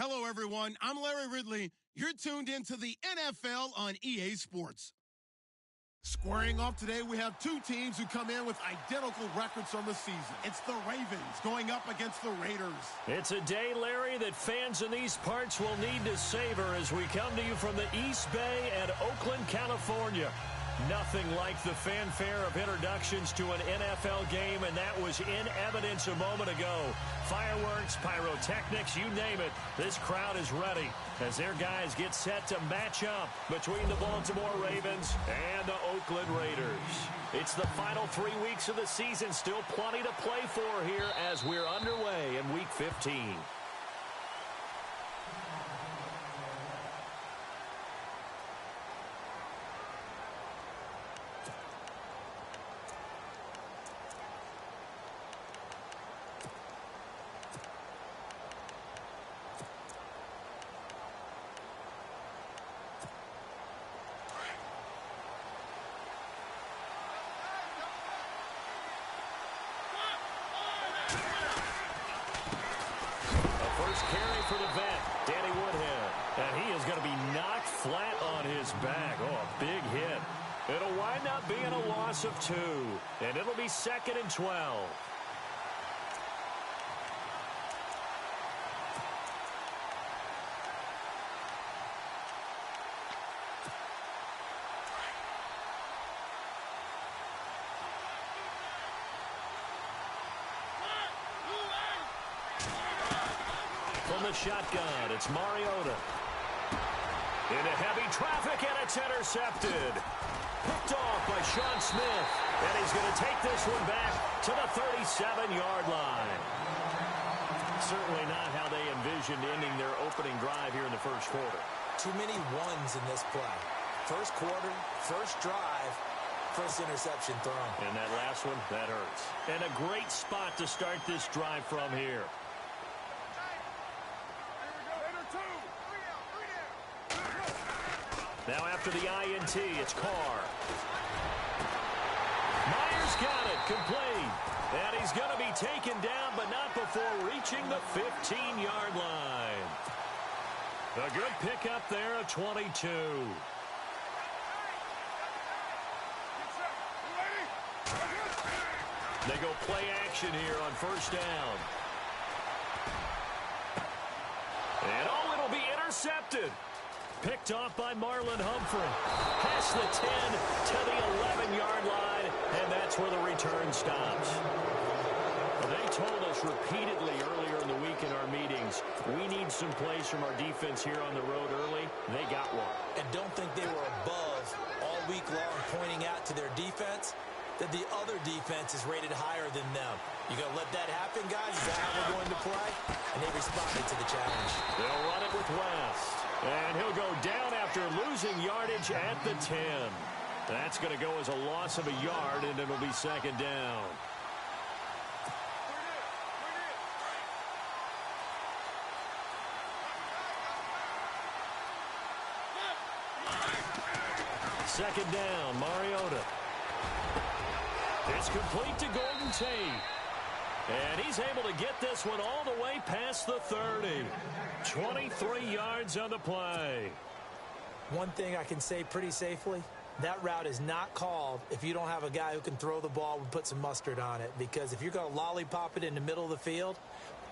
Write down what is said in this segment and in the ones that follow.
Hello, everyone. I'm Larry Ridley. You're tuned into the NFL on EA Sports. Squaring off today, we have two teams who come in with identical records on the season. It's the Ravens going up against the Raiders. It's a day, Larry, that fans in these parts will need to savor as we come to you from the East Bay and Oakland, California. Nothing like the fanfare of introductions to an NFL game, and that was in evidence a moment ago. Fireworks, pyrotechnics, you name it. This crowd is ready as their guys get set to match up between the Baltimore Ravens and the Oakland Raiders. It's the final 3 weeks of the season. Still plenty to play for here as we're underway in Week 15. First carry for the vet, Danny Woodhead. And he is going to be knocked flat on his back. Oh, a big hit. It'll wind up being a loss of 2. And it'll be 2nd and 12. From the shotgun, it's Mariota. Into heavy traffic, and it's intercepted. Picked off by Sean Smith. And he's going to take this one back to the 37-yard line. Certainly not how they envisioned ending their opening drive here in the first quarter. Too many ones in this play. First quarter, first drive, first interception thrown. And that last one, that hurts. And a great spot to start this drive from here. Now after the INT, it's Carr. Myers got it, complete. And he's going to be taken down, but not before reaching the 15-yard line. A good pickup there, a 22. They go play action here on first down. And oh, it'll be intercepted. Picked off by Marlon Humphrey. Past the 10 to the 11-yard line, and that's where the return stops. They told us repeatedly earlier in the week in our meetings, we need some plays from our defense here on the road early. They got one. And don't think they were above all week long pointing out to their defense that the other defense is rated higher than them. You going to let that happen, guys? Is that how we're going to play? And they responded to the challenge. They'll run it with West. And he'll go down after losing yardage at the 10. That's going to go as a loss of a yard, and it'll be 2nd down. Second down, Mariota. It's complete to Golden Tate. And he's able to get this one all the way past the 30. 23 yards on the play. One thing I can say pretty safely, that route is not called if you don't have a guy who can throw the ball and put some mustard on it. Because if you're going to lollipop it in the middle of the field,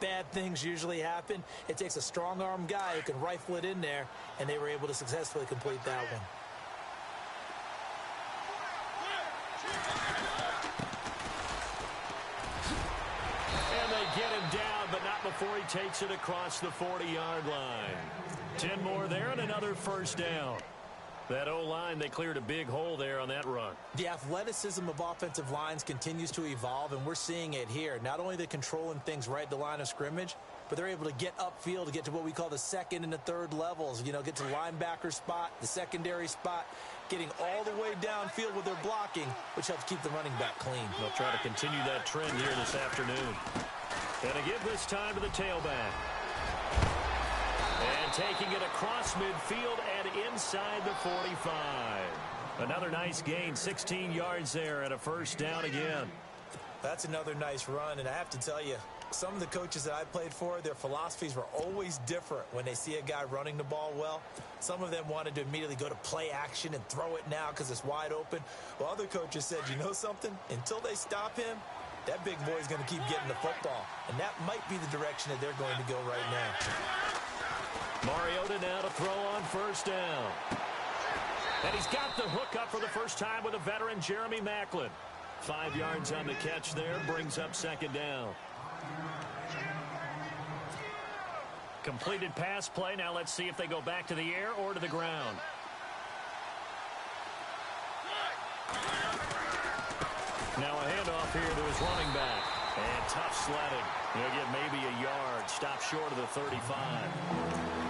bad things usually happen. It takes a strong-arm guy who can rifle it in there, and they were able to successfully complete that one. Get him down, but not before he takes it across the 40-yard line. 10 more there and another first down. That O-line, they cleared a big hole there on that run. The athleticism of offensive lines continues to evolve, and we're seeing it here. Not only are they controlling things right at the line of scrimmage, but they're able to get upfield to get to what we call the second and the third levels. You know, get to the linebacker spot, the secondary spot, getting all the way downfield with their blocking, which helps keep the running back clean. They'll try to continue that trend here this afternoon. And to give this time to the tailback. And taking it across midfield and inside the 45. Another nice gain, 16 yards there and a first down again. That's another nice run, and I have to tell you, Some of the coaches that I played for, their philosophies were always different when they see a guy running the ball well. Some of them wanted to immediately go to play action and throw it now because it's wide open. While other coaches said, you know something? Until they stop him, that big boy is going to keep getting the football. And that might be the direction that they're going to go right now. Mariota now to throw on first down. And he's got the hook up for the first time with a veteran, Jeremy Maclin. 5 yards on the catch there, brings up second down. Completed pass play. Now let's see if they go back to the air or to the ground. Now a handoff here to his running back. And tough sledding. He'll get maybe a yard. Stop short of the 35.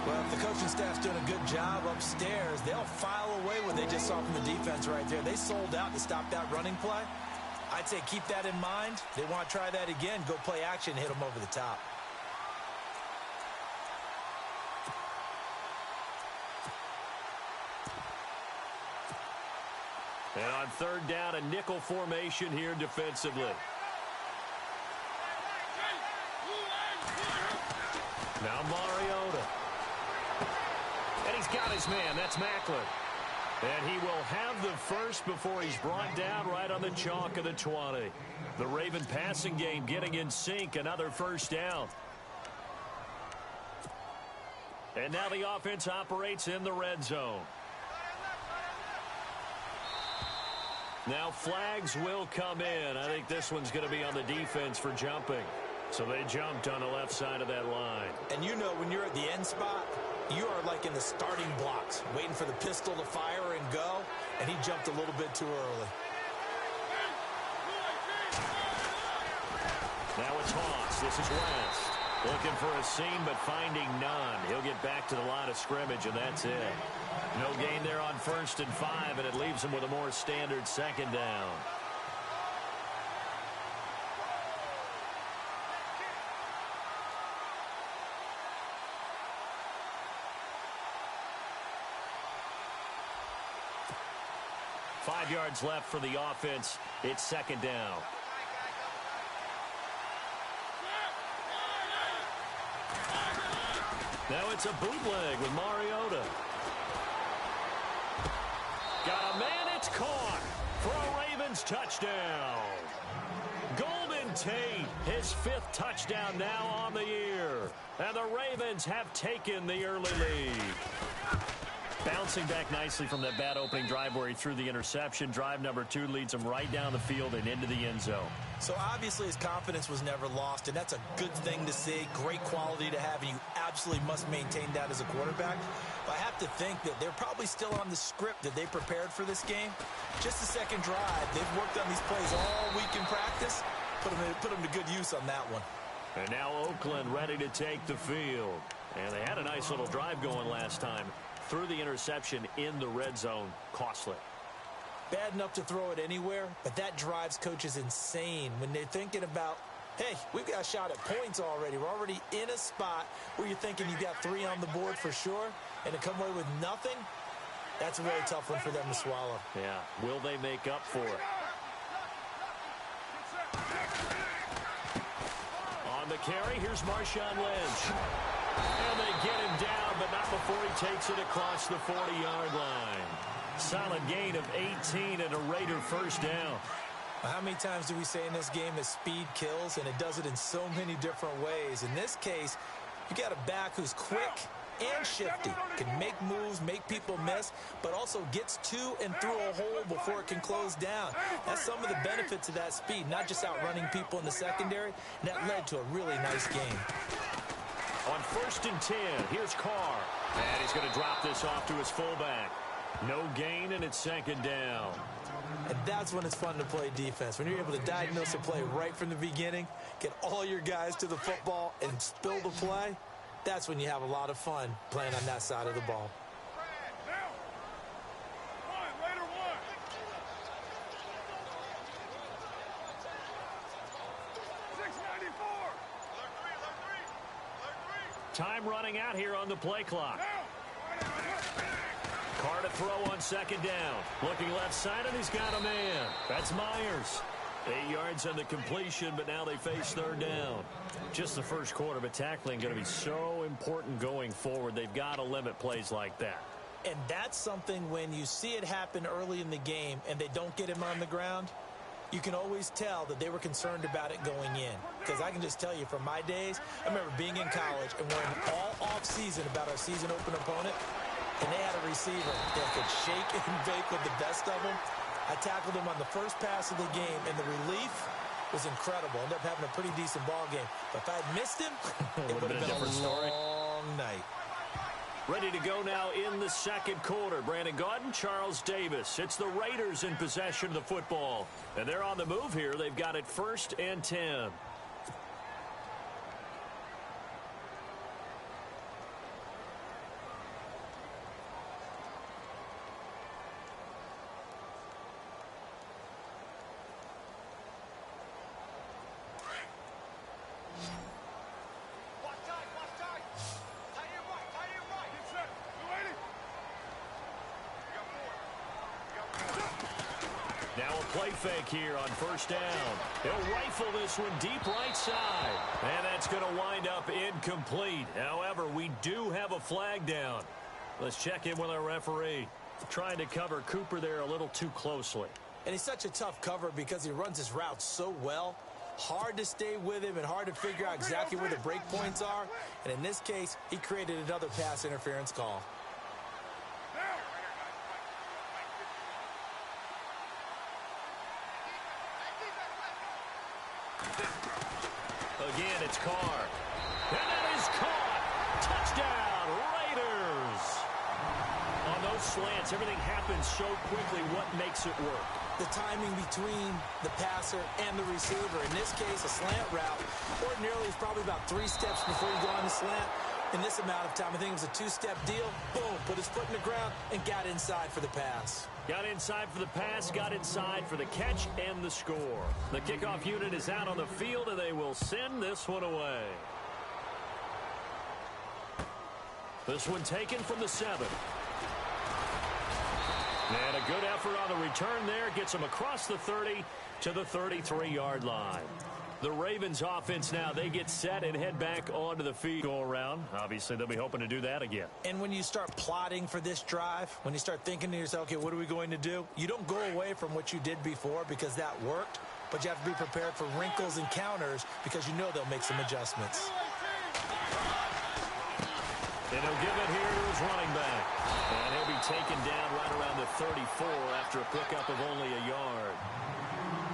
Well, if the coaching staff's doing a good job upstairs, they'll file away what they just saw from the defense right there. They sold out to stop that running play. I'd say keep that in mind. If they want to try that again, go play action and hit them over the top. And on third down, a nickel formation here defensively. Now Mariota. And he's got his man. That's Maclin. And he will have the first before he's brought down right on the chalk of the 20. The Raven passing game getting in sync. Another first down. And now the offense operates in the red zone. Now flags will come in. I think this one's going to be on the defense for jumping. So they jumped on the left side of that line. And you know when you're at the end spot, you are like in the starting blocks, waiting for the pistol to fire and go, and he jumped a little bit too early. Now a toss. This is West. Looking for a seam, but finding none. He'll get back to the line of scrimmage, and that's it. No gain there on 1st and 5, and it leaves him with a more standard second down. Five yards left for the offense. It's second down. Now it's a bootleg with Mariota. Got a man, it's caught for a Ravens touchdown. Golden Tate, his 5th touchdown now on the year. And the Ravens have taken the early lead. Bouncing back nicely from that bad opening drive where he threw the interception. Drive number 2 leads him right down the field and into the end zone. So obviously his confidence was never lost, and that's a good thing to see. Great quality to have, and you absolutely must maintain that as a quarterback. But I have to think that they're probably still on the script that they prepared for this game. Just the second drive. They've worked on these plays all week in practice. Put them to good use on that one. And now Oakland ready to take the field. And they had a nice little drive going last time. Threw the interception in the red zone. Costly. Bad enough to throw it anywhere, but that drives coaches insane when they're thinking about, hey, we've got a shot at points already. We're already in a spot where you're thinking you've got 3 on the board for sure, and to come away with nothing, that's a very tough one for them to swallow. Yeah, will they make up for it? On the carry, here's Marshawn Lynch. And they get him down, but not before he takes it across the 40-yard line. Solid gain of 18 and a Raider first down. How many times do we say in this game that speed kills, and it does it in so many different ways? In this case, you got a back who's quick and shifty, can make moves, make people miss, but also gets to and through a hole before it can close down. That's some of the benefits of that speed, not just outrunning people in the secondary, and that led to a really nice game. On 1st and 10, here's Carr. And he's going to drop this off to his fullback. No gain, and it's second down. And that's when it's fun to play defense. When you're able to diagnose a play right from the beginning, get all your guys to the football and spill the play, that's when you have a lot of fun playing on that side of the ball. Time running out here on the play clock. Carr to throw on second down. Looking left side, and he's got a man. That's Myers. 8 yards on the completion, but now they face third down. Just the first quarter, but tackling going to be so important going forward. They've got to limit plays like that. And that's something when you see it happen early in the game and they don't get him on the ground, you can always tell that they were concerned about it going in. Because I can just tell you from my days, I remember being in college and worrying all off-season about our season open opponent, and they had a receiver that could shake and bake with the best of them. I tackled him on the first pass of the game, and the relief was incredible. Ended up having a pretty decent ball game. But if I had missed him, it would have been a long night. Ready to go now in the second quarter. Brandon Gaudin, Charles Davis. It's the Raiders in possession of the football. And they're on the move here. They've got it 1st and 10. Now a play fake here on 1st down. He'll rifle this one deep right side. And that's going to wind up incomplete. However, we do have a flag down. Let's check in with our referee. Trying to cover Cooper there a little too closely. And he's such a tough cover because he runs his route so well. Hard to stay with him and hard to figure out exactly where the break points are. And in this case, he created another pass interference call. Again, it's Carr. And that is caught. Touchdown, Raiders. On those slants, everything happens so quickly. What makes it work? The timing between the passer and the receiver. In this case, a slant route. Ordinarily, it's probably about 3 steps before you go on the slant. In this amount of time, I think it was a 2-step deal. Boom, put his foot in the ground and got inside for the pass. Got inside for the pass, got inside for the catch and the score. The kickoff unit is out on the field, and they will send this one away. This one taken from the 7. And a good effort on the return there. Gets them across the 30 to the 33-yard line. The Ravens offense now, they get set and head back onto the field. Go around. Obviously, they'll be hoping to do that again. And when you start plotting for this drive, when you start thinking to yourself, okay, what are we going to do? You don't go away from what you did before because that worked, but you have to be prepared for wrinkles and counters because you know they'll make some adjustments. And he'll give it here to his running back. And he'll be taken down right around the 34 after a pickup of only a yard.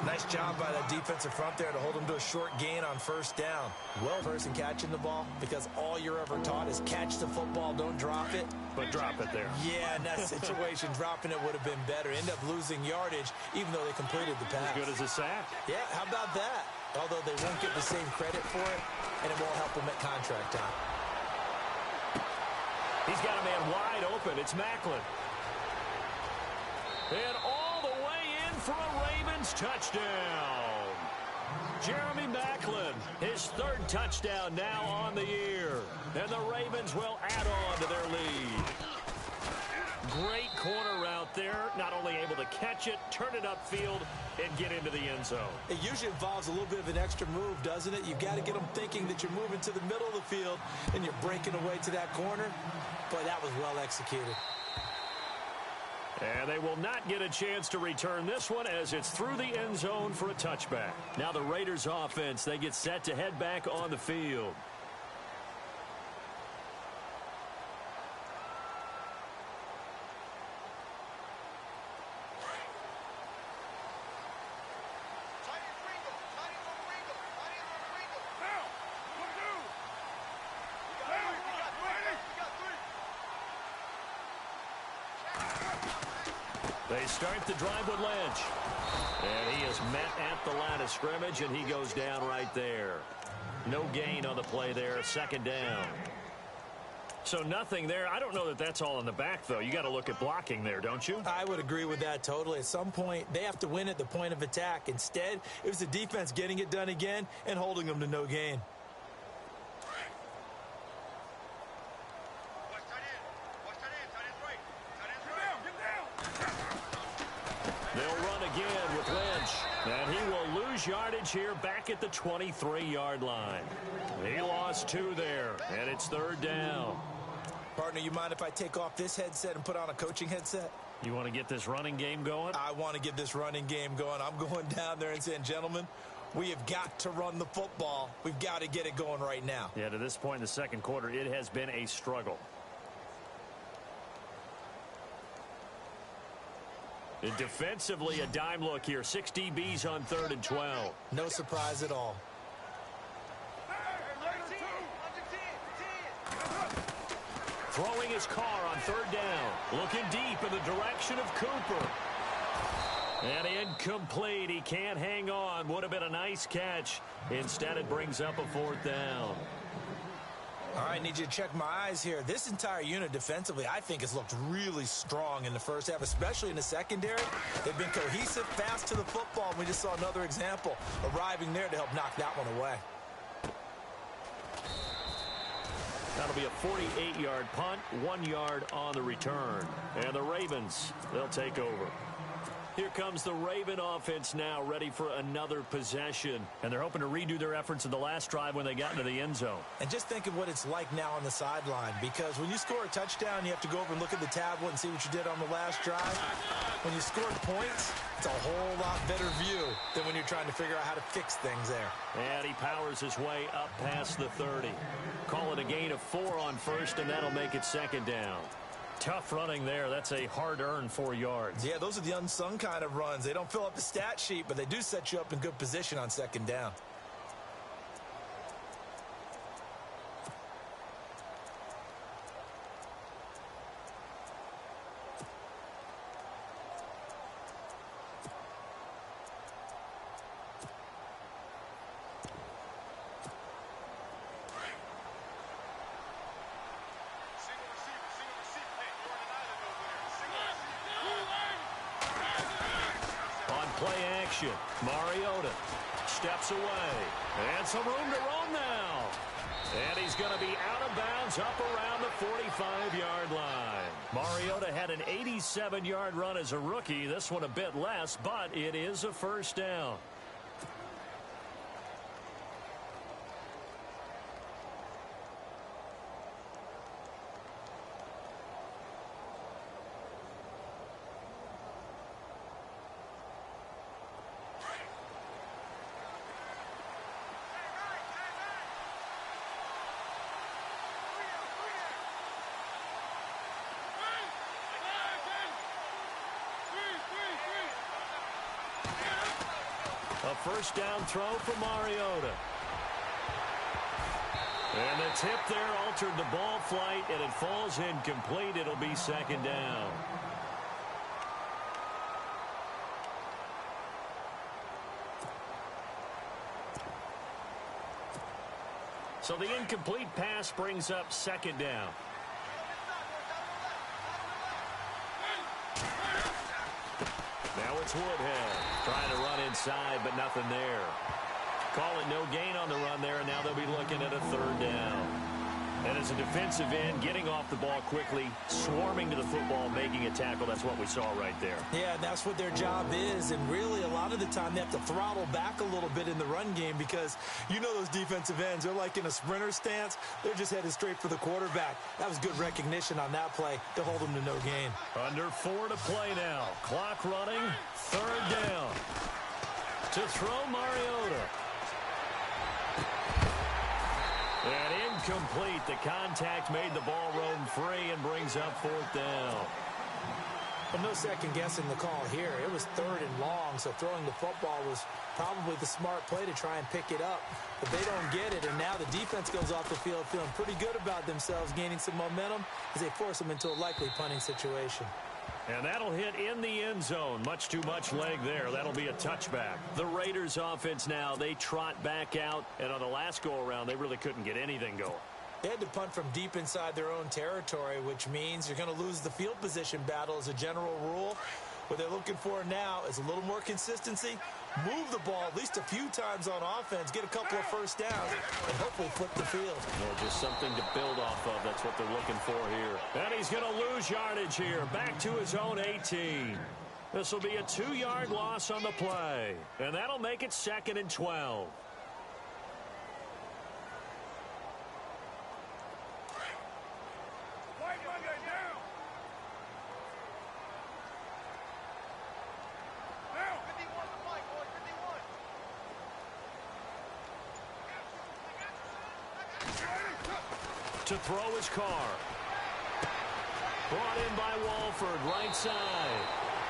Nice job by that defensive front there to hold him to a short gain on 1st down. Well versed in catching the ball because all you're ever taught is catch the football, don't drop it. But drop it there. Yeah, in that situation, dropping it would have been better. End up losing yardage even though they completed the pass. As good as a sack. Yeah, how about that? Although they won't get the same credit for it, and it won't help them at contract time. He's got a man wide open. It's Macklin. And all the way in for a Ravens touchdown. Jeremy Macklin, his 3rd touchdown now on the year. And the Ravens will add on to their lead. Great corner route there. Not only able to catch it, turn it upfield, and get into the end zone. It usually involves a little bit of an extra move, doesn't it? You've got to get them thinking that you're moving to the middle of the field and you're breaking away to that corner. Boy, that was well executed. And they will not get a chance to return this one as it's through the end zone for a touchback. Now the Raiders offense, they get set to head back on the field. They start the drive with Lynch. And he is met at the line of scrimmage, and he goes down right there. No gain on the play there, 2nd down. So nothing there. I don't know that that's all in the back, though. You got to look at blocking there, don't you? I would agree with that totally. At some point, they have to win at the point of attack. Instead, it was the defense getting it done again and holding them to no gain. They'll run again with Lynch, and he will lose lose yardage here back at the 23-yard line. He lost 2 there, and it's 3rd down. Partner, you mind if I take off this headset and put on a coaching headset? You want to get this running game going? I want to get this running game going. I'm going down there and saying, gentlemen, we have got to run the football. We've got to get it going right now. Yeah, to this point in the second quarter, it has been a struggle. And defensively, a dime look here. 6 DBs on 3rd and 12. No surprise at all. Throwing his car on 3rd down. Looking deep in the direction of Cooper. And incomplete. He can't hang on. Would have been a nice catch. Instead, it brings up a 4th down. All right, need you to check my eyes here. This entire unit defensively, I think, has looked really strong in the first half, especially in the secondary. They've been cohesive, fast to the football. We just saw another example arriving there to help knock that one away. That'll be a 48-yard punt, 1 yard on the return. And the Ravens, they'll take over. Here comes the Raven offense now, ready for another possession. And they're hoping to redo their efforts in the last drive when they got into the end zone. And just think of what it's like now on the sideline, because when you score a touchdown, you have to go over and look at the tablet and see what you did on the last drive. When you scored points, it's a whole lot better view than when you're trying to figure out how to fix things there. And he powers his way up past the 30. Call it a gain of 4 on 1st, and that'll make it 2nd down. Tough running there. That's a hard-earned 4 yards. Yeah, those are the unsung kind of runs. They don't fill up the stat sheet, but they do set you up in good position on 2nd down. Play action. Mariota steps away. And some room to run now. And he's going to be out of bounds up around the 45-yard line. Mariota had an 87-yard run as a rookie. This one a bit less, but it is a 1st down. A 1st down throw for Mariota. And the tip there altered the ball flight, and it falls incomplete. It'll be 2nd down. So the incomplete pass brings up 2nd down. Now it's Woodhead trying to run inside, but nothing there. Call it no gain on the run there, and now they'll be looking at a 3rd down. And as a defensive end, getting off the ball quickly, swarming to the football, making a tackle, that's what we saw right there. Yeah, and that's what their job is, and really a lot of the time they have to throttle back a little bit in the run game because you know those defensive ends, they're like in a sprinter stance. They're just headed straight for the quarterback. That was good recognition on that play to hold them to no gain. Under 4 to play now. Clock running, 3rd down. To throw Mariota. And incomplete. The contact made the ball roam free and brings up 4th down. But no second guessing the call here. It was 3rd and long, so throwing the football was probably the smart play to try and pick it up. But they don't get it, and now the defense goes off the field feeling pretty good about themselves, gaining some momentum as they force them into a likely punting situation. And that'll hit in the end zone. Much too much leg there. That'll be a touchback. The Raiders offense now, they trot back out. And on the last go-around, they really couldn't get anything going. They had to punt from deep inside their own territory, which means you're going to lose the field position battle as a general rule. What they're looking for now is a little more consistency, move the ball at least a few times on offense, get a couple of 1st downs, and hopefully flip the field. Well, just something to build off of. That's what they're looking for here. And he's going to lose yardage here. Back to his own 18. This will be a 2-yard loss on the play, and that'll make it 2nd and 12. To throw his car. Brought in by Walford, right side.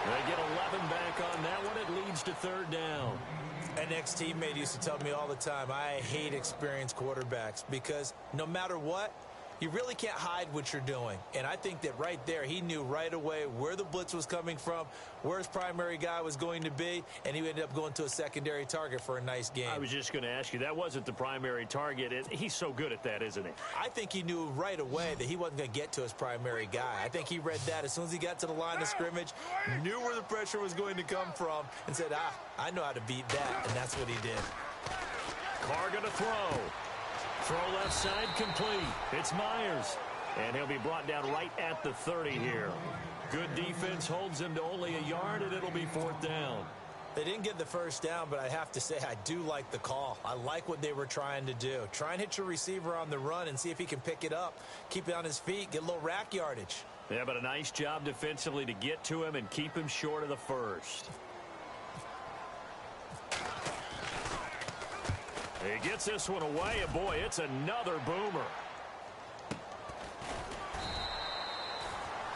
They get 11 back on that one. It leads to 3rd down. An ex-teammate used to tell me all the time, I hate experienced quarterbacks because no matter what, you really can't hide what you're doing. And I think that right there, he knew right away where the blitz was coming from, where his primary guy was going to be, and he ended up going to a secondary target for a nice game. I was just going to ask you, that wasn't the primary target. He's so good at that, isn't he? I think he knew right away that he wasn't going to get to his primary guy. I think he read that as soon as he got to the line of scrimmage, knew where the pressure was going to come from, and said, I know how to beat that, and that's what he did. Carr going to throw. Throw left side complete. It's Myers. And he'll be brought down right at the 30 here. Good defense holds him to only a yard, and it'll be 4th down. They didn't get the first down, but I have to say I do like the call. I like what they were trying to do. Try and hit your receiver on the run and see if he can pick it up. Keep it on his feet. Get a little rack yardage. Yeah, but a nice job defensively to get to him and keep him short of the first. He gets this one away, and boy, it's another boomer.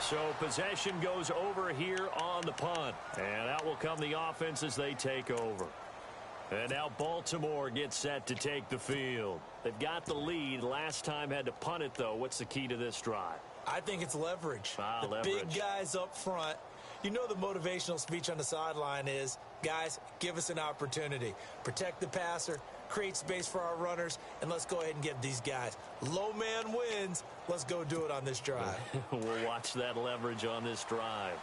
So possession goes over here on the punt. And out will come the offense as they take over. And now Baltimore gets set to take the field. They've got the lead. Last time had to punt it, though. What's the key to this drive? I think it's leverage. Leverage. Big guys up front. You know the motivational speech on the sideline is, guys, give us an opportunity. Protect the passer, create space for our runners, and let's go ahead and give these guys. Low man wins. Let's go do it on this drive. We'll watch that leverage on this drive.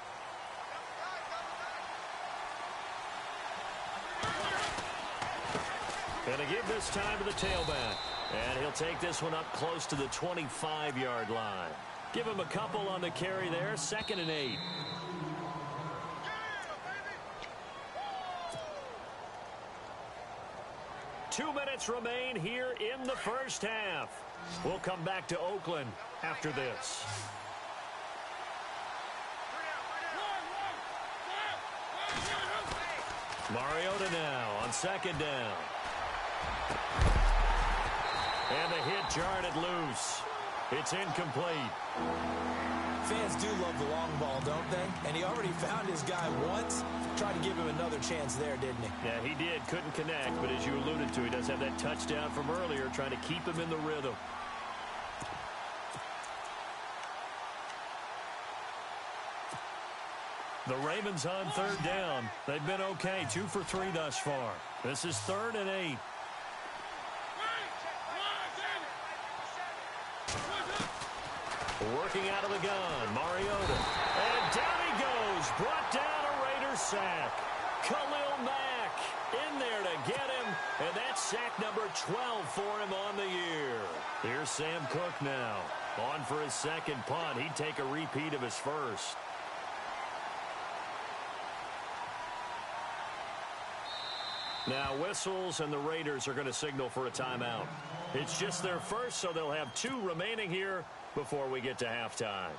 And to give this time to the tailback. And he'll take this one up close to the 25-yard line. Give him a couple on the carry there. 2nd and 8. Two minutes remain here in the first half. We'll come back to Oakland after this. Mariota now on 2nd down. And the hit jarred it loose. It's incomplete. Fans do love the long ball, don't they? And he already found his guy once. Tried to give him another chance there, didn't he? Yeah, he did. Couldn't connect, but as you alluded to, he does have that touchdown from earlier, trying to keep him in the rhythm. The Ravens on 3rd down. They've been okay, 2 for 3 thus far. This is 3rd and 8. Working out of the gun, Mariota. And down he goes. Brought down a Raiders sack. Khalil Mack in there to get him. And that's sack number 12 for him on the year. Here's Sam Cook now. On for his 2nd punt. He'd take a repeat of his first. Now whistles, and the Raiders are going to signal for a timeout. It's just their first, so they'll have 2 remaining here before we get to halftime.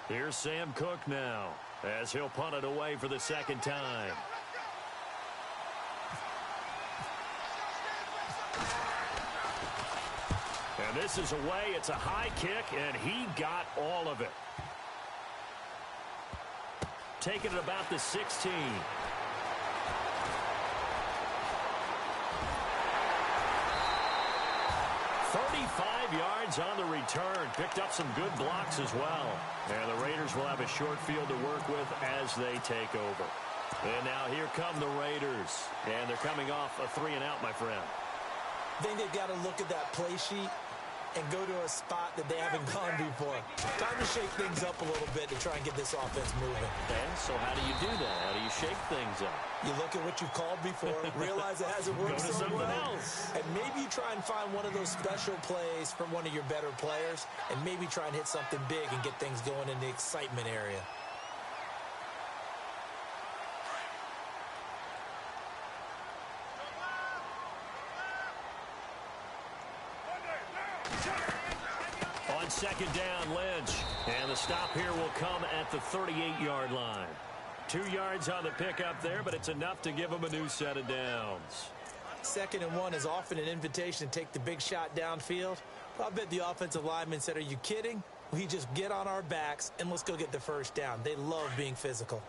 Here's Sam Cook now as he'll punt it away for the 2nd time. And this is away. It's a high kick, and he got all of it. Taking it about the 16. 35 yards on the return. Picked up some good blocks as well. And the Raiders will have a short field to work with as they take over. And now here come the Raiders. And they're coming off a 3-and-out, my friend. I think they've got to look at that play sheet and go to a spot that they haven't gone before. Time to shake things up a little bit to try and get this offense moving. And so how do you do that? How do you shake things up? You look at what you've called before, realize it hasn't worked so well, and maybe you try and find one of those special plays from one of your better players, and maybe try and hit something big and get things going in the excitement area. On second down, Lynch. And the stop here will come at the 38-yard line. 2 yards on the pickup there, but it's enough to give them a new set of downs. 2nd and 1 is often an invitation to take the big shot downfield. I bet the offensive lineman said, are you kidding? We just get on our backs and let's go get the first down. They love being physical.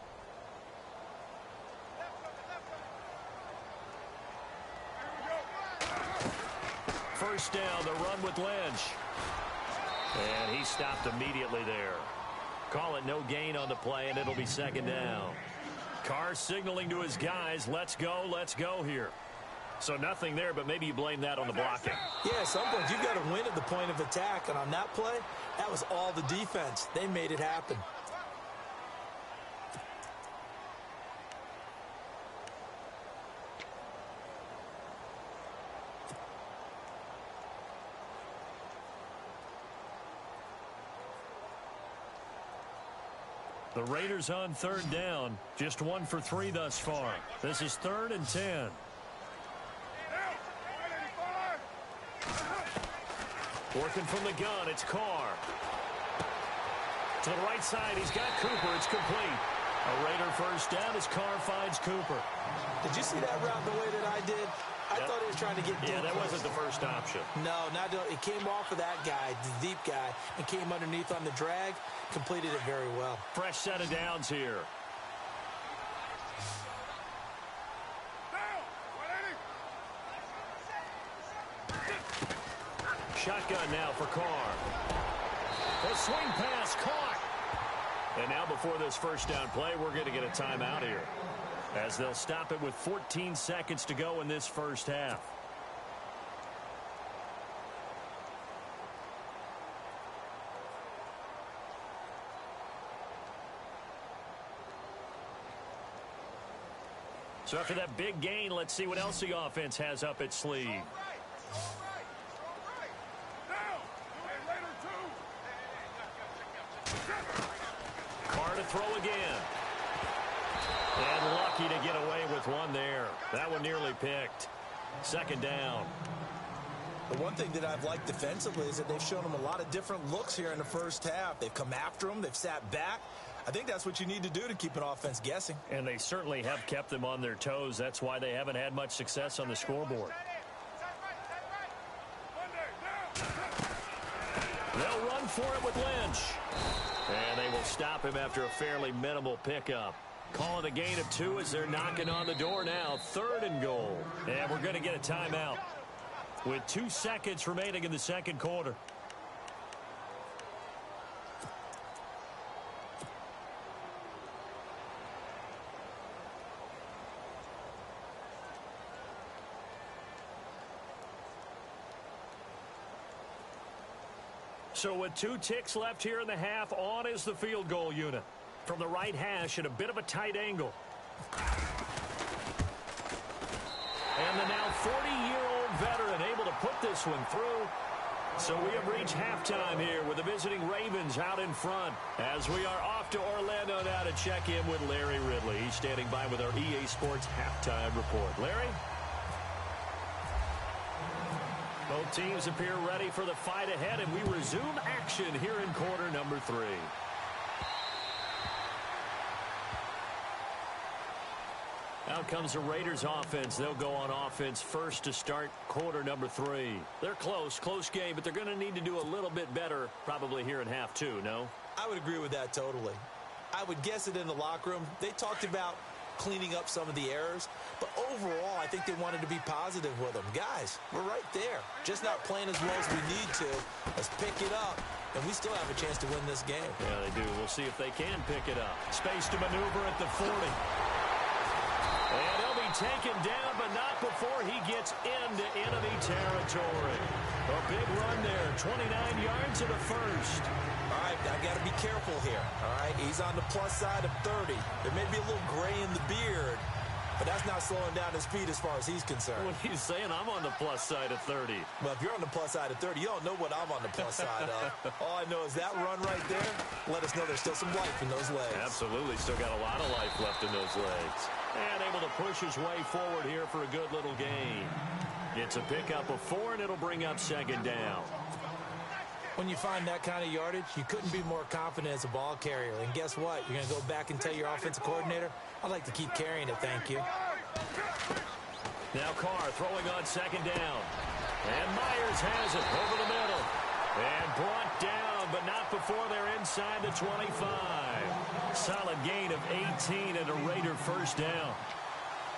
First down, the run with Lynch. And he stopped immediately there. Call it no gain on the play, and it'll be second down. Carr signaling to his guys, let's go here. So nothing there, but maybe you blame that on the blocking. Yeah, at some point you've got to win at the point of attack, and on that play, that was all the defense. They made it happen. The Raiders on third down. Just 1 for 3 thus far. This is 3rd and 10. Working from the gun, it's Carr. To the right side, he's got Cooper. It's complete. A Raider first down as Carr finds Cooper. Did you see that route the way that I did? I thought he was trying to get deep. Yeah, that wasn't the first option. No, it came off of that guy, the deep guy, and came underneath on the drag. Completed it very well. Fresh set of downs here. Shotgun now for Carr. A swing pass caught. And now before this first down play, we're going to get a timeout here, as they'll stop it with 14 seconds to go in this first half. So after that big gain, let's see what else the offense has up its sleeve. Carr to throw again. And lucky to get away with one there. That one nearly picked. Second down. The one thing that I've liked defensively is that they've shown them a lot of different looks here in the first half. They've come after them. They've sat back. I think that's what you need to do to keep an offense guessing. And they certainly have kept them on their toes. That's why they haven't had much success on the scoreboard. They'll run for it with Lynch. And they will stop him after a fairly minimal pickup. Calling a gain of 2 as they're knocking on the door now. 3rd and goal. And we're going to get a timeout with 2 seconds remaining in the second quarter. So with 2 ticks left here in the half, on is the field goal unit. From the right hash at a bit of a tight angle. And the now 40-year-old veteran able to put this one through. So we have reached halftime here with the visiting Ravens out in front, as we are off to Orlando now to check in with Larry Ridley. He's standing by with our EA Sports halftime report. Larry? Both teams appear ready for the fight ahead, and we resume action here in quarter number 3. Out comes the Raiders offense. They'll go on offense first to start quarter number 3. They're close game, but they're going to need to do a little bit better probably here in half 2, no? I would agree with that totally. I would guess it in the locker room. They talked about cleaning up some of the errors, but overall I think they wanted to be positive with them. Guys, we're right there. Just not playing as well as we need to. Let's pick it up, and we still have a chance to win this game. Yeah, they do. We'll see if they can pick it up. Space to maneuver at the 40. And he'll be taken down, but not before he gets into enemy territory. A big run there, 29 yards in the first. All right, I got to be careful here. All right, he's on the plus side of 30. There may be a little gray in the beard, but that's not slowing down his speed as far as he's concerned. What he's saying, I'm on the plus side of 30. Well, if you're on the plus side of 30, you don't know what I'm on the plus side of. All I know is that run right there let us know there's still some life in those legs. Absolutely, still got a lot of life left in those legs. And able to push his way forward here for a good little gain. It's a pickup of 4, and it'll bring up second down. When you find that kind of yardage, you couldn't be more confident as a ball carrier. And guess what? You're going to go back and tell your offensive coordinator, I'd like to keep carrying it, thank you. Now Carr throwing on second down. And Myers has it over the middle. And brought down, but not before they're inside the 25. Solid gain of 18 and a Raider first down.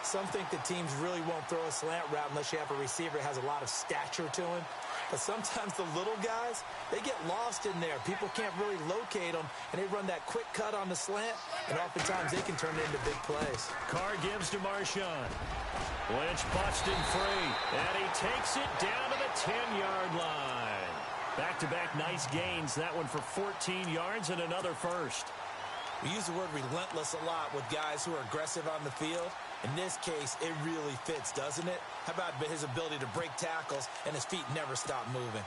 Some think that teams really won't throw a slant route unless you have a receiver that has a lot of stature to him. But sometimes the little guys, they get lost in there. People can't really locate them, and they run that quick cut on the slant, and oftentimes they can turn it into big plays. Carr gives to Marshawn. Lynch busting free, and he takes it down to the 10-yard line. Back-to-back nice gains, that one for 14 yards and another first. We use the word relentless a lot with guys who are aggressive on the field. In this case, it really fits, doesn't it? How about his ability to break tackles and his feet never stop moving?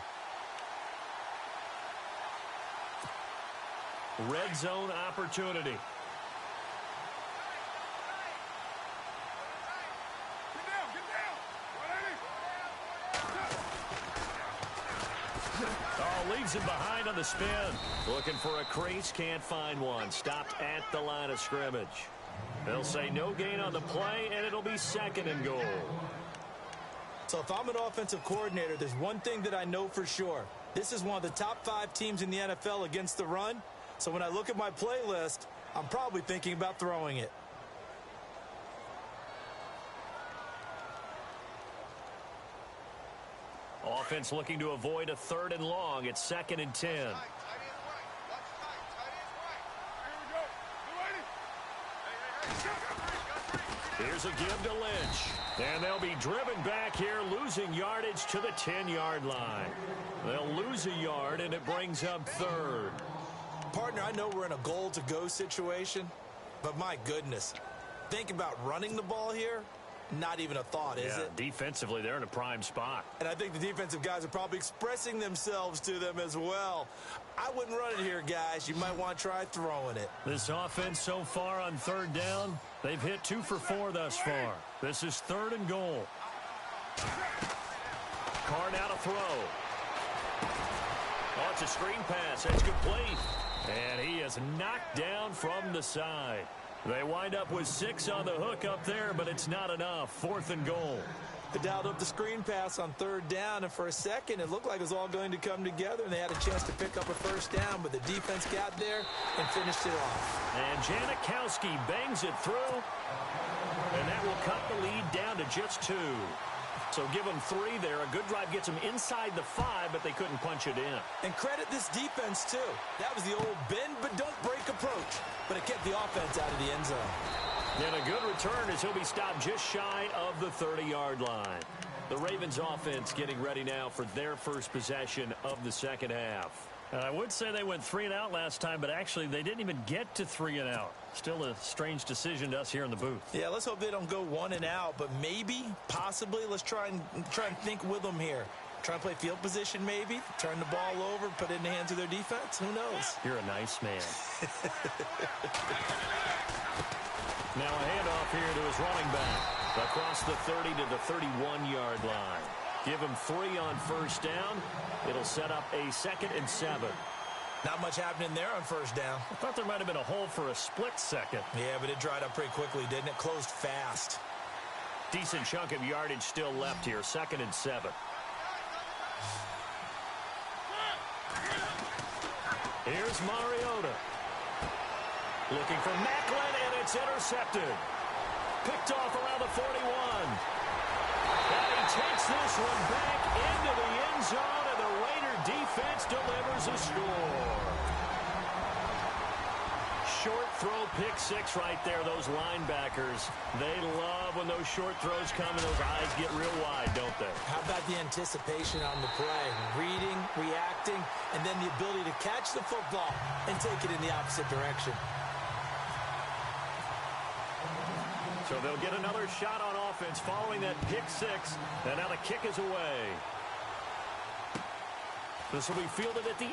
Red zone opportunity. Leaves him behind on the spin. Looking for a crease, can't find one. Stopped at the line of scrimmage. They'll say no gain on the play, and it'll be second and goal. So if I'm an offensive coordinator, there's one thing that I know for sure. This is one of the top 5 teams in the NFL against the run. So when I look at my playlist, I'm probably thinking about throwing it. Offense looking to avoid a 3rd and long. It's 2nd and 10. Here's a give to Lynch. And they'll be driven back here, losing yardage to the 10-yard line. They'll lose a yard, and it brings up 3rd. Partner, I know we're in a goal-to-go situation, but my goodness, think about running the ball here. Not even a thought, is it? Defensively, they're in a prime spot. And I think the defensive guys are probably expressing themselves to them as well. I wouldn't run it here, guys. You might want to try throwing it. This offense so far on 3rd down, they've hit 2 for 4 thus far. This is 3rd and goal. Carr now to throw. Oh, it's a screen pass. It's complete. And he is knocked down from the side. They wind up with 6 on the hook up there, but it's not enough. 4th and goal. They dialed up the screen pass on 3rd down, and for a second, it looked like it was all going to come together, and they had a chance to pick up a first down, but the defense got there and finished it off. And Janikowski bangs it through, and that will cut the lead down to just 2. So give them 3 there. A good drive gets them inside the 5, but they couldn't punch it in. And credit this defense, too. That was the old bend but don't break approach, but it kept the offense out of the end zone. And a good return as he'll be stopped just shy of the 30-yard line. The Ravens offense getting ready now for their first possession of the second half. And I would say they went 3 and out last time, but actually they didn't even get to 3 and out. Still a strange decision to us here in the booth. Yeah, let's hope they don't go 1 and out, but maybe, possibly, let's try and think with them here. Try and play field position maybe, turn the ball over, put it in the hands of their defense. Who knows? You're a nice man. Now a handoff here to his running back. Across the 30 to the 31-yard line. Give him 3 on first down. It'll set up a 2nd and 7. Not much happening there on first down. I thought there might have been a hole for a split second. Yeah, but it dried up pretty quickly, didn't it? Closed fast. Decent chunk of yardage still left here. 2nd and 7. Here's Mariota. Looking for Macklin, and it's intercepted. Picked off around the 41. And he takes this one back into the end zone, and the Raider defense delivers a score. Short throw, pick 6 right there. Those linebackers, they love when those short throws come and those eyes get real wide, don't they? How about the anticipation on the play? Reading, reacting, and then the ability to catch the football and take it in the opposite direction. So they'll get another shot on offense following that pick 6, and now the kick is away. This will be fielded at the 8.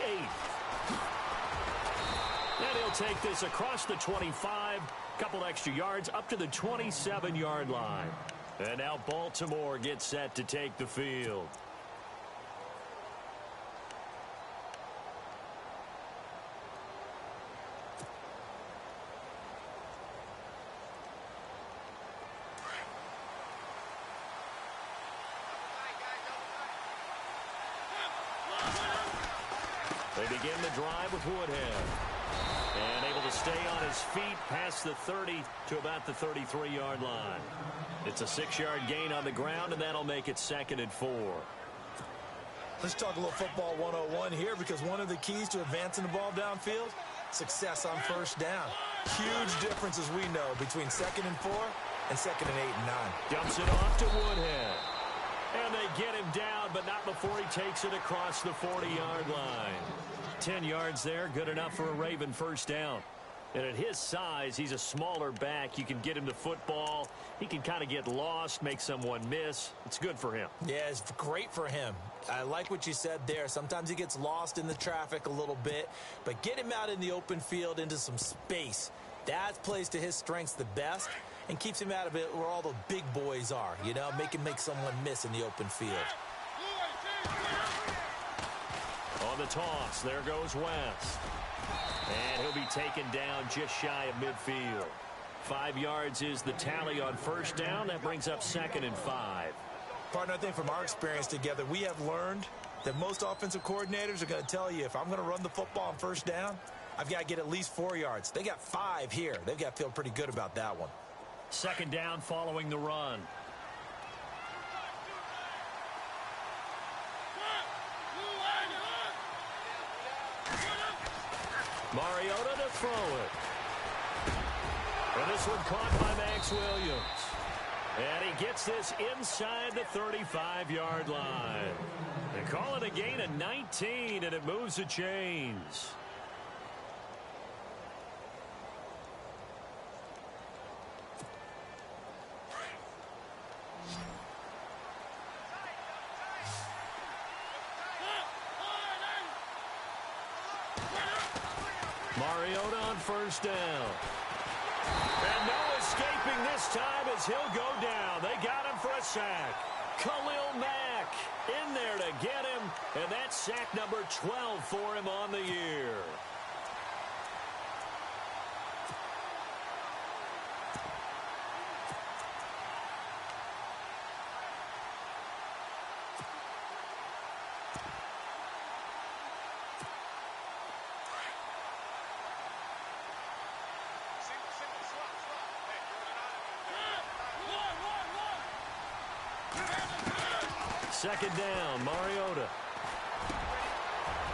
And he'll take this across the 25, couple extra yards up to the 27-yard line. And now Baltimore gets set to take the field. They begin the drive with Woodhead. And able to stay on his feet past the 30 to about the 33-yard line. It's a 6-yard gain on the ground, and that'll make it 2nd and 4. Let's talk a little football 101 here, because one of the keys to advancing the ball downfield, success on first down. Huge difference, as we know, between 2nd and 4 and 2nd and 8 and 9. Dumps it off to Woodhead. And they get him down, but not before he takes it across the 40-yard line. 10 yards there, good enough for a Raven first down. And at his size, he's a smaller back. You can get him the football. He can kind of get lost, make someone miss. It's good for him. Yeah, it's great for him. I like what you said there. Sometimes he gets lost in the traffic a little bit, but get him out in the open field into some space. That plays to his strengths the best and keeps him out of it where all the big boys are, you know, make him make someone miss in the open field. On the toss, there goes West. And he'll be taken down just shy of midfield. 5 yards is the tally on first down. That brings up 2nd and 5. Partner, I think from our experience together, we have learned that most offensive coordinators are going to tell you, if I'm going to run the football on first down, I've got to get at least 4 yards. They got 5 here. They've got to feel pretty good about that one. 2nd down following the run. Mariota to throw it. And this one caught by Max Williams. And he gets this inside the 35-yard line. They call it a gain of 19, and it moves the chains. Mariota on first down. And no escaping this time as he'll go down. They got him for a sack. Khalil Mack in there to get him. And that's sack number 12 for him on the year. Second down, Mariota.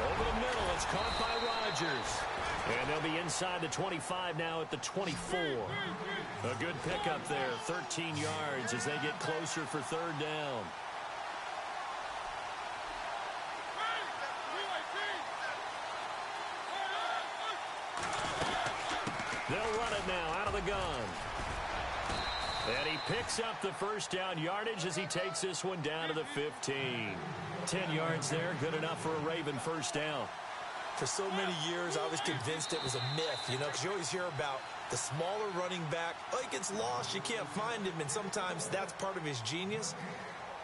Over the middle, it's caught by Rodgers. And they'll be inside the 25 now at the 24. A good pickup there, 13 yards as they get closer for third down. They'll run it now out of the gun. And he picks up the first down yardage as he takes this one down to the 15. 10 yards there, good enough for a Raven first down. For so many years, I was convinced it was a myth, you know, because you always hear about the smaller running back. Oh, he gets lost, you can't find him, and sometimes that's part of his genius.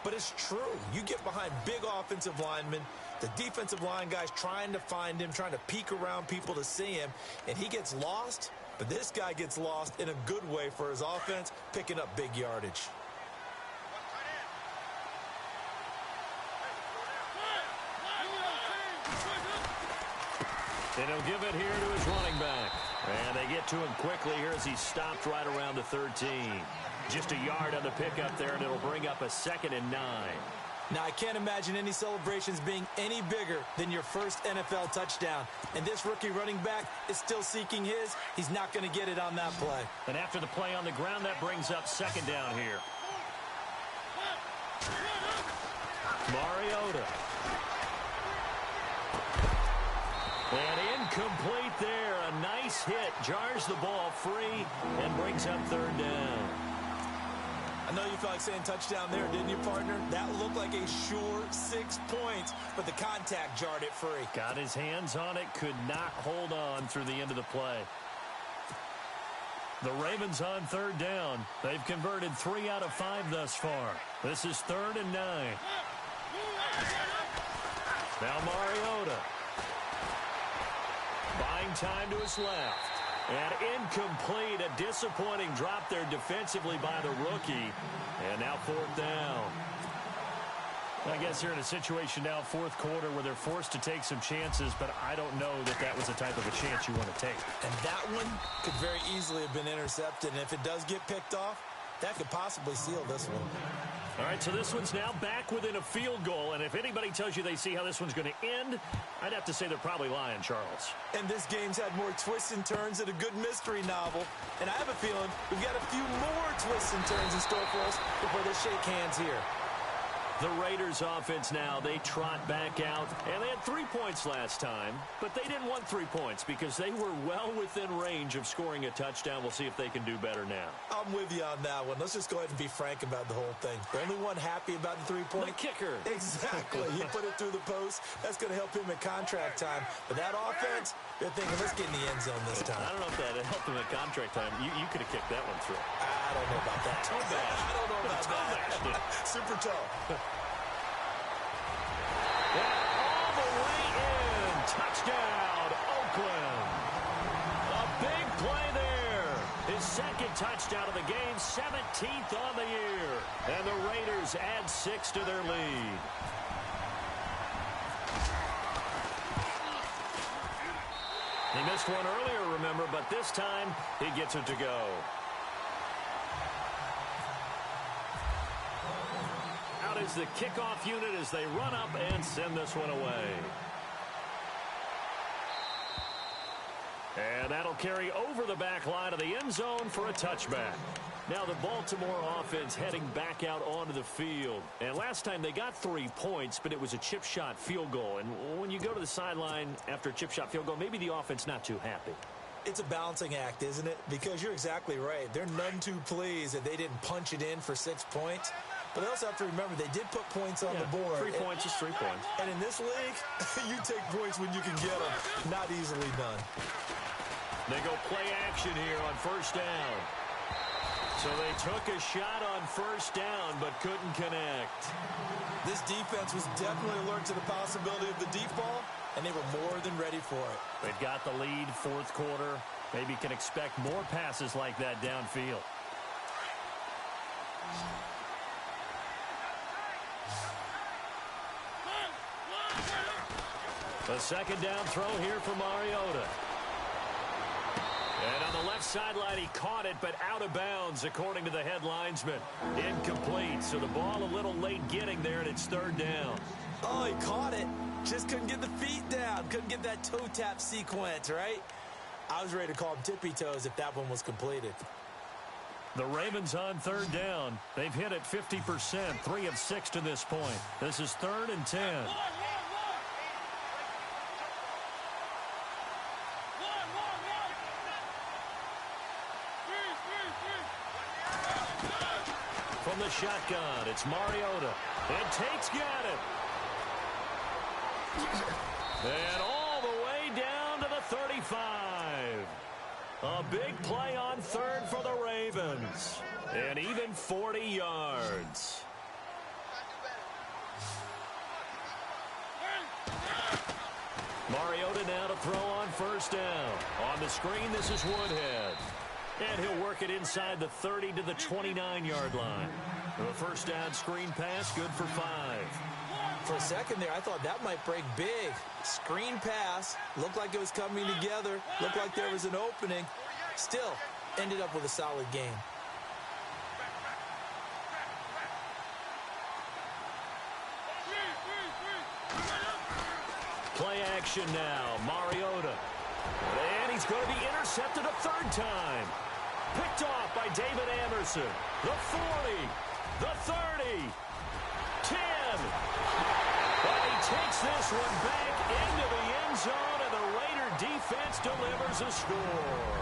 But it's true. You get behind big offensive linemen, the defensive line guys trying to find him, trying to peek around people to see him, and he gets lost. But this guy gets lost in a good way for his offense, picking up big yardage. And he'll give it here to his running back. And they get to him quickly here as he's stopped right around the 13. Just a yard on the pickup there, and it'll bring up a 2nd and 9. Now, I can't imagine any celebrations being any bigger than your first NFL touchdown. And this rookie running back is still seeking his. He's not going to get it on that play. And after the play on the ground, that brings up 2nd down here. Mariota. And incomplete there. A nice hit. Jars the ball free and brings up third down. I know you felt like saying touchdown there, didn't you, partner? That looked like a sure 6 points, but the contact jarred it free. Got his hands on it, could not hold on through the end of the play. The Ravens on third down. They've converted 3 out of 5 thus far. This is 3rd and 9. Now Mariota. Buying time to his left. And incomplete, a disappointing drop there defensively by the rookie. And now 4th down. I guess you're in a situation now, fourth quarter, where they're forced to take some chances, but I don't know that that was the type of a chance you want to take. And that one could very easily have been intercepted, and if it does get picked off, that could possibly seal this one. All right, so this one's now back within a field goal, and if anybody tells you they see how this one's going to end, I'd have to say they're probably lying, Charles. And this game's had more twists and turns than a good mystery novel, and I have a feeling we've got a few more twists and turns in store for us before they shake hands here. The Raiders offense now, they trot back out, and they had 3 points last time, but they didn't want 3 points because they were well within range of scoring a touchdown. We'll see if they can do better now. I'm with you on that one. Let's just go ahead and be frank about the whole thing. The only one happy about the 3-point? The kicker. Exactly. He put it through the post. That's going to help him at contract time. But that offense, they're thinking, let's get in the end zone this time. I don't know if that helped him at contract time. You could have kicked that one through. I don't know about that. Toe bash. I don't know about that. Super toe. All the way in. Touchdown, Oakland. A big play there. His second touchdown of the game, 17th on the year. And the Raiders add 6 to their lead. He missed one earlier, remember, but this time he gets it to go. Out is the kickoff unit as they run up and send this one away. And that'll carry over the back line of the end zone for a touchback. Now the Baltimore offense heading back out onto the field. And last time they got 3 points, but it was a chip shot field goal. And when you go to the sideline after a chip shot field goal, maybe the offense not too happy. It's a balancing act, isn't it? Because you're exactly right. They're none too pleased that they didn't punch it in for 6 points. But they also have to remember they did put points on the board. 3 points is 3 points. And in this league, you take points when you can get them. Not easily done. They go play action here on first down. So they took a shot on first down but couldn't connect. This defense was definitely alert to the possibility of the deep ball, and they were more than ready for it. They've got the lead, fourth quarter. Maybe can expect more passes like that downfield. A second down throw here for Mariota. And on the left sideline, he caught it, but out of bounds, according to the head linesman. Incomplete, so the ball a little late getting there, and it's third down. Oh, he caught it. Just couldn't get the feet down. Couldn't get that toe tap sequence, right? I was ready to call him tippy toes if that one was completed. The Ravens on third down. They've hit it 50%, 3 of 6 to this point. This is 3rd and 10. From the shotgun, it's Mariota. And Tate's got it. And all the way down to the 35. A big play on third for the Ravens. And even 40 yards. Mariota now to throw on first down. On the screen, this is Woodhead. And he'll work it inside the 30 to the 29-yard line. The first down screen pass, good for 5. For a second there, I thought that might break big. Screen pass, looked like it was coming together, looked like there was an opening. Still, ended up with a solid game. Play action now, Mariota. And he's going to be intercepted a third time. Picked off by David Anderson. The 40, the 30, 10. But he takes this one back into the end zone, and the Raider defense delivers a score.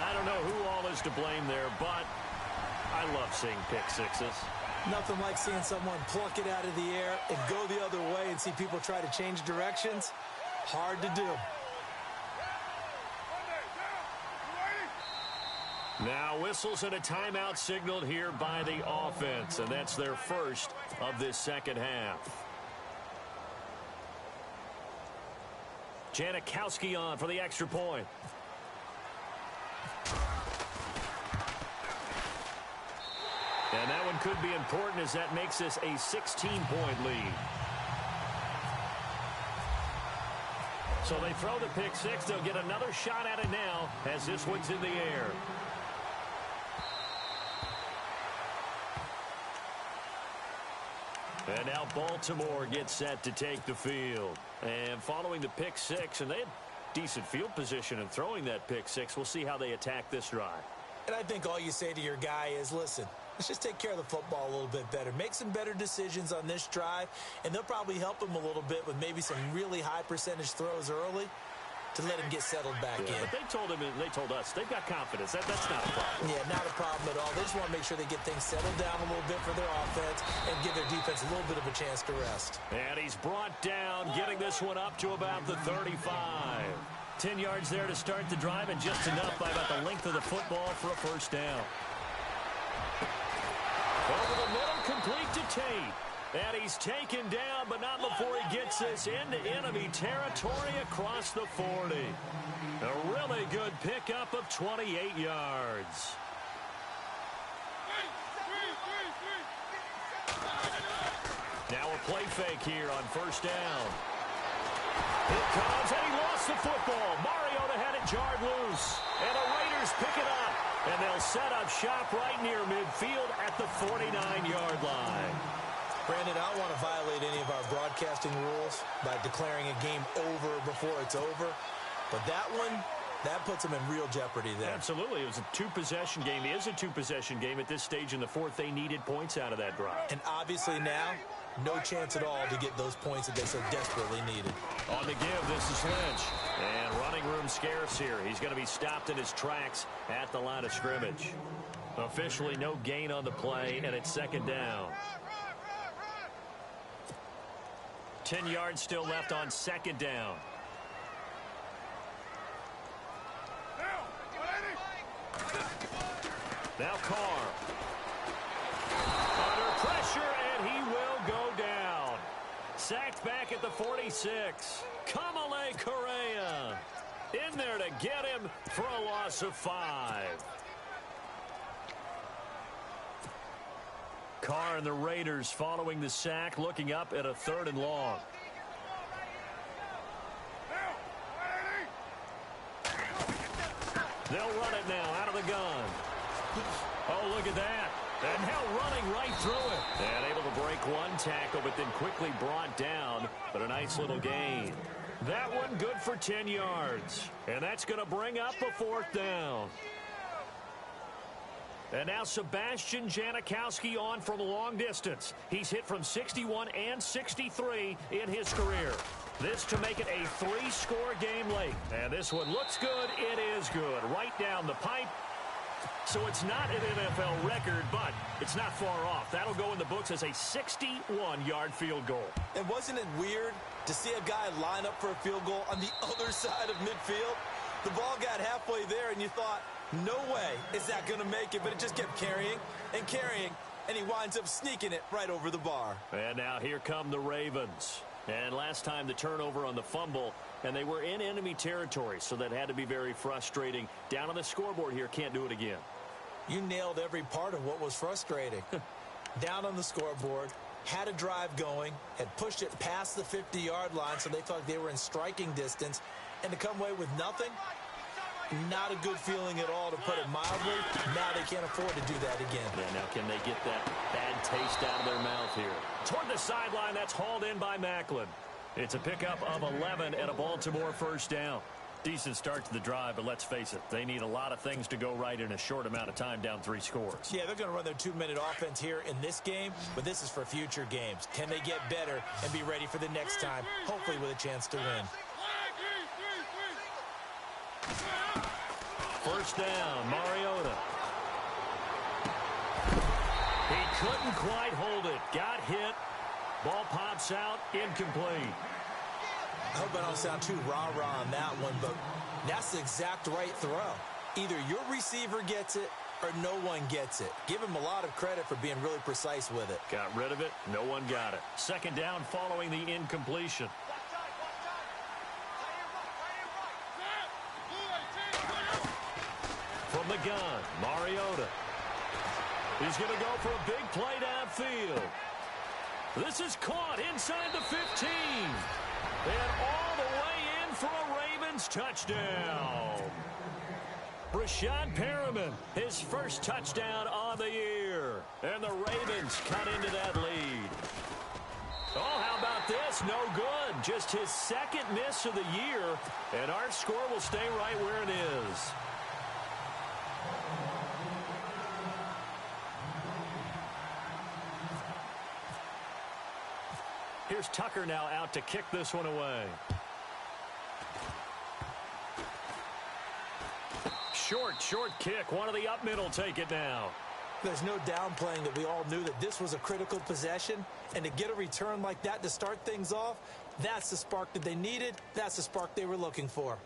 I don't know who all is to blame there, but I love seeing pick sixes. Nothing like seeing someone pluck it out of the air and go the other way and see people try to change directions. Hard to do. Now whistles and a timeout signaled here by the offense, and that's their first of this second half. Janikowski on for the extra point. And that one could be important as that makes this a 16-point lead. So they throw the pick six. They'll get another shot at it now as this one's in the air. And now Baltimore gets set to take the field. And following the pick six, and they had decent field position in throwing that pick six. We'll see how they attack this drive. And I think all you say to your guy is, listen, let's just take care of the football a little bit better. Make some better decisions on this drive, and they'll probably help him a little bit with maybe some really high percentage throws early to let him get settled back in. But they told him, and they told us, they've got confidence. That's not a problem. Yeah, not a problem at all. They just want to make sure they get things settled down a little bit for their offense and give their defense a little bit of a chance to rest. And he's brought down, getting this one up to about the 35. 10 yards there to start the drive, and just enough by about the length of the football for a first down. Over the middle, complete to Tate. And he's taken down, but not before he gets this into enemy territory across the 40. A really good pickup of 28 yards. Now a play fake here on first down. Here comes, and he lost the football. Mariota had it jarred loose. And the Raiders pick it up. And they'll set up shop right near midfield at the 49-yard line. Brandon, I don't want to violate any of our broadcasting rules by declaring a game over before it's over. But that one, that puts them in real jeopardy there. Absolutely. It was a two-possession game. It is a two-possession game at this stage in the fourth. They needed points out of that drive. And obviously now, no chance at all to get those points that they so desperately needed. On the give, this is Lynch. And running room scarce here. He's going to be stopped in his tracks at the line of scrimmage. Officially no gain on the play, and it's second down. 10 yards still left on second down. Now Carr. Under pressure, and he will go down. Sacked back at the 46. Kamale Correa in there to get him for a loss of 5. Carr and the Raiders following the sack, looking up at a 3rd and long. They'll run it now out of the gun. Oh, look at that. And now running right through it. And able to break one tackle, but then quickly brought down. But a nice little gain. That one good for 10 yards. And that's going to bring up a 4th down. And now Sebastian Janikowski on from long distance. He's hit from 61 and 63 in his career. This to make it a 3-score game late. And this one looks good. It is good. Right down the pipe. So it's not an NFL record, but it's not far off. That'll go in the books as a 61-yard field goal. And wasn't it weird to see a guy line up for a field goal on the other side of midfield? The ball got halfway there, and you thought, no way is that going to make it, but it just kept carrying and carrying, and he winds up sneaking it right over the bar. And now here come the Ravens. And last time the turnover on the fumble, and they were in enemy territory, so that had to be very frustrating. Down on the scoreboard here, can't do it again. You nailed every part of what was frustrating. Down on the scoreboard, had a drive going, had pushed it past the 50-yard line, so they thought they were in striking distance, and to come away with nothing, not a good feeling at all, to put it mildly. Now they can't afford to do that again. Yeah, now can they get that bad taste out of their mouth here? Toward the sideline, that's hauled in by Macklin. It's a pickup of 11 and a Baltimore first down. Decent start to the drive, but let's face it, they need a lot of things to go right in a short amount of time, down 3 scores. Yeah, they're going to run their 2-minute offense here in this game, but this is for future games. Can they get better and be ready for the next time, hopefully with a chance to win? First down, Mariota. He couldn't quite hold it. Got hit. Ball pops out, incomplete. I hope I don't sound too rah-rah on that one, but that's the exact right throw. Either your receiver gets it or no one gets it. Give him a lot of credit for being really precise with it. Got rid of it. No one got it. Second down following the incompletion. From the gun, Mariota. He's going to go for a big play downfield. This is caught inside the 15. And all the way in for a Ravens touchdown. Rashad Perriman, his first touchdown on the year. And the Ravens cut into that lead. Oh, how about this? No good. Just his second miss of the year. And our score will stay right where it is. Here's Tucker now out to kick this one away. Short kick. One of the up middle take it now. There's no downplaying that we all knew that this was a critical possession. And to get a return like that to start things off, that's the spark that they needed. That's the spark they were looking for.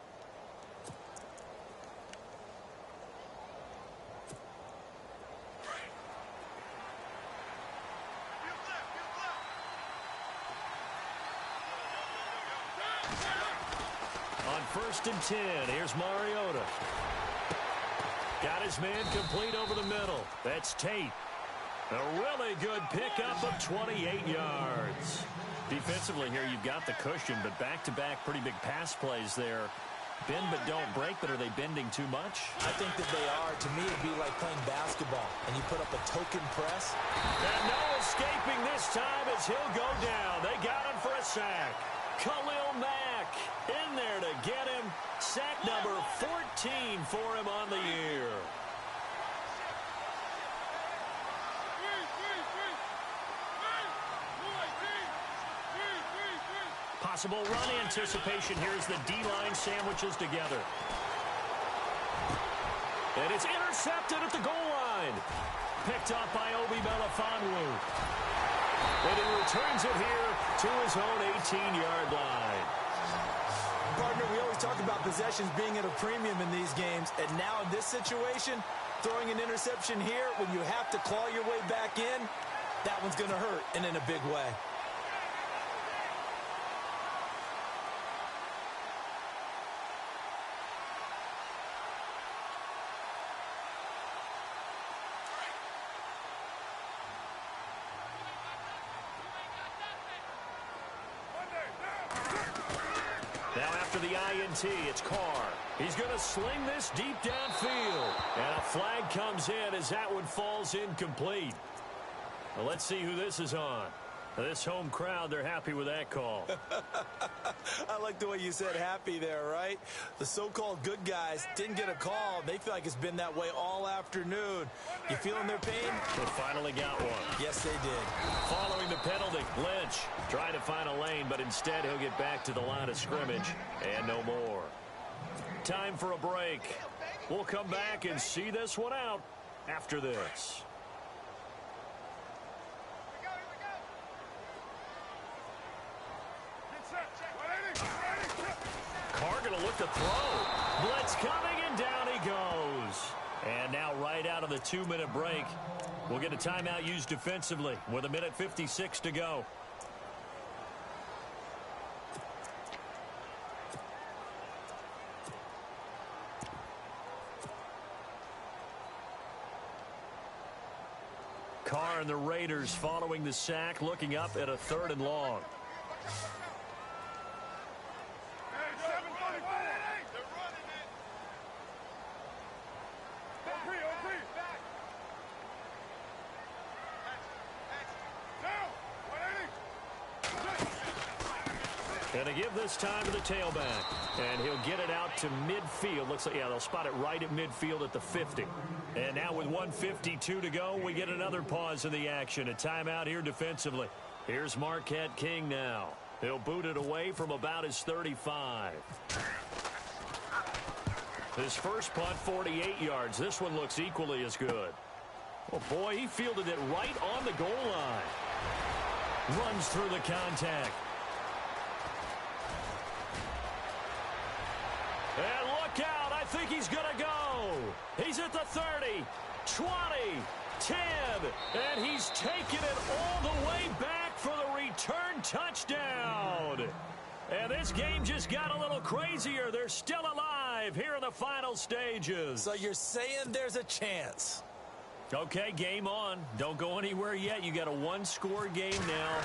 On 1st and 10, here's Mariota. Got his man complete over the middle. That's Tate. A really good pickup of 28 yards. Defensively here, you've got the cushion, but back-to-back pretty big pass plays there. Bend but don't break, but are they bending too much? I think that they are. To me, it'd be like playing basketball, and you put up a token press. And no escaping this time as he'll go down. They got him for a sack. Khalil Mack in there to get him. Sack number 14 for him on the year. Possible run anticipation here as the D-line sandwiches together. And it's intercepted at the goal line. Picked up by Obi Melifonwu. And he returns it here to his own 18-yard line. Partner, we always talk about possessions being at a premium in these games. And now in this situation, throwing an interception here when you have to claw your way back in, that one's going to hurt, and in a big way. Now after the INT, it's Carr. He's going to sling this deep downfield. And a flag comes in as that one falls incomplete. Well, let's see who this is on. This home crowd, they're happy with that call. I like the way you said happy there, right? The so-called good guys didn't get a call. They feel like it's been that way all afternoon. You feeling their pain? They finally got one. Yes, they did. Following the penalty, Lynch trying to find a lane, but instead he'll get back to the line of scrimmage and no more. Time for a break. We'll come back and see this one out after this. Carr going to look to throw. Blitz coming, and down he goes. And now right out of the 2-minute break, we'll get a timeout used defensively with 1:56 to go. Carr and the Raiders following the sack, looking up at a 3rd and long. And to give this time to the tailback. And he'll get it out to midfield. Looks like, yeah, they'll spot it right at midfield at the 50. And now with 1:52 to go, we get another pause in the action. A timeout here defensively. Here's Marquette King now. He'll boot it away from about his 35. His first punt, 48 yards. This one looks equally as good. Oh, boy, he fielded it right on the goal line. Runs through the contact. And look out. I think he's going to go. He's at the 30, 20, 10, and he's taken it all the way back for the return touchdown. And this game just got a little crazier. They're still alive here in the final stages. So you're saying there's a chance? Okay, game on. Don't go anywhere yet. You got a one-score game now.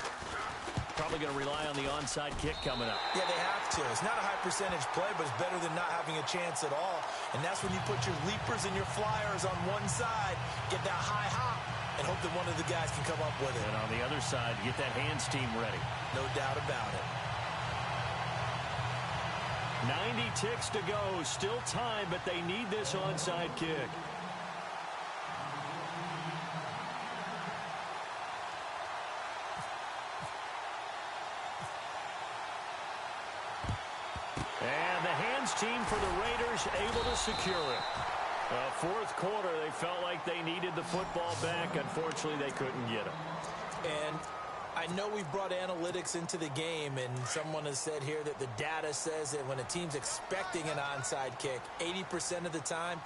Probably going to rely on the onside kick coming up. Yeah, they have to. It's not a high-percentage play, but it's better than not having a chance at all. And that's when you put your leapers and your flyers on one side, get that high hop, and hope that one of the guys can come up with it. And on the other side, get that hands team ready. No doubt about it. 90 ticks to go. Still time, but they need this onside kick. And the hands team for the Raiders able to secure it. Fourth quarter, they felt like they needed the football back. Unfortunately, they couldn't get it. And I know we've brought analytics into the game, and someone has said here that the data says that when a team's expecting an onside kick, 80% of the time,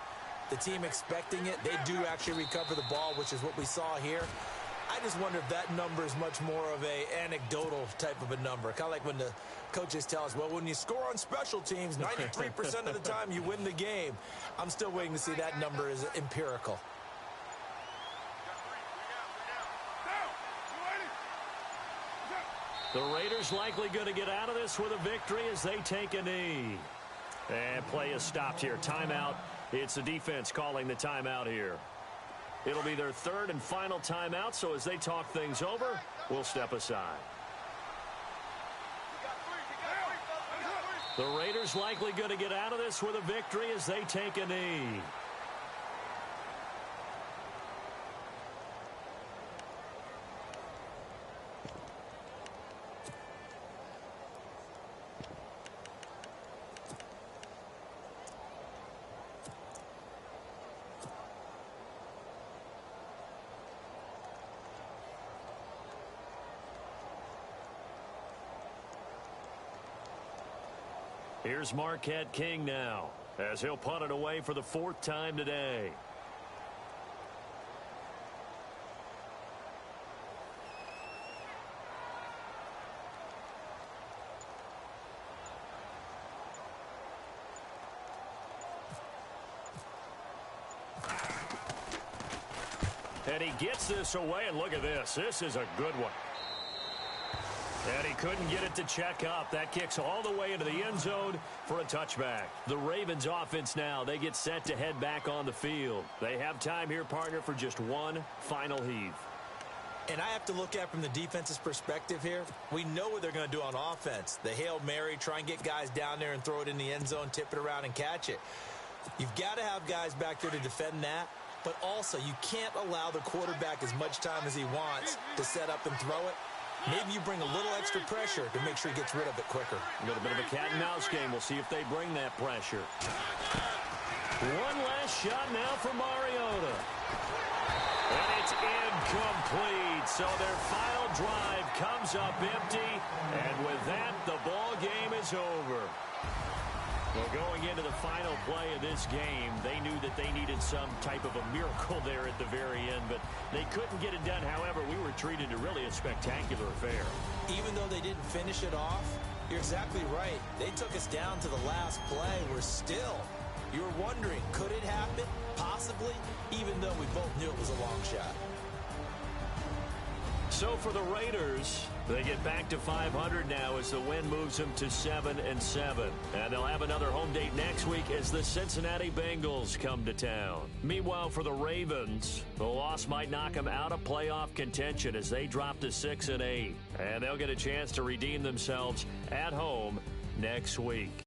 the team expecting it, they do actually recover the ball, which is what we saw here. I just wonder if that number is much more of a anecdotal type of a number. Kind of like when the coaches tell us, well, when you score on special teams, 93% of the time you win the game. I'm still waiting to see that number is empirical. The Raiders likely going to get out of this with a victory as they take a knee. And play is stopped here. Timeout. It's the defense calling the timeout here. It'll be their third and final timeout, so as they talk things over, we'll step aside. The Raiders likely going to get out of this with a victory as they take a knee. Here's Marquette King now, as he'll punt it away for the fourth time today. And he gets this away, and look at this. This is a good one. And he couldn't get it to check up. That kicks all the way into the end zone for a touchback. The Ravens offense now, they get set to head back on the field. They have time here, partner, for just one final heave. And I have to look at from the defense's perspective here. We know what they're going to do on offense. The Hail Mary, try and get guys down there and throw it in the end zone, tip it around and catch it. You've got to have guys back there to defend that. But also, you can't allow the quarterback as much time as he wants to set up and throw it. Maybe you bring a little extra pressure to make sure he gets rid of it quicker. A little bit of a cat-and-mouse game. We'll see if they bring that pressure. One last shot now for Mariota. And it's incomplete. So their final drive comes up empty. And with that, the ball game is over. Well, going into the final play of this game, they knew that they needed some type of a miracle there at the very end, but they couldn't get it done. However, we were treated to really a spectacular affair. Even though they didn't finish it off, you're exactly right. They took us down to the last play. You were wondering, could it happen? Possibly, even though we both knew it was a long shot. So for the Raiders, they get back to 500 now as the win moves them to 7-7. And they'll have another home date next week as the Cincinnati Bengals come to town. Meanwhile, for the Ravens, the loss might knock them out of playoff contention as they drop to 6-8. And they'll get a chance to redeem themselves at home next week.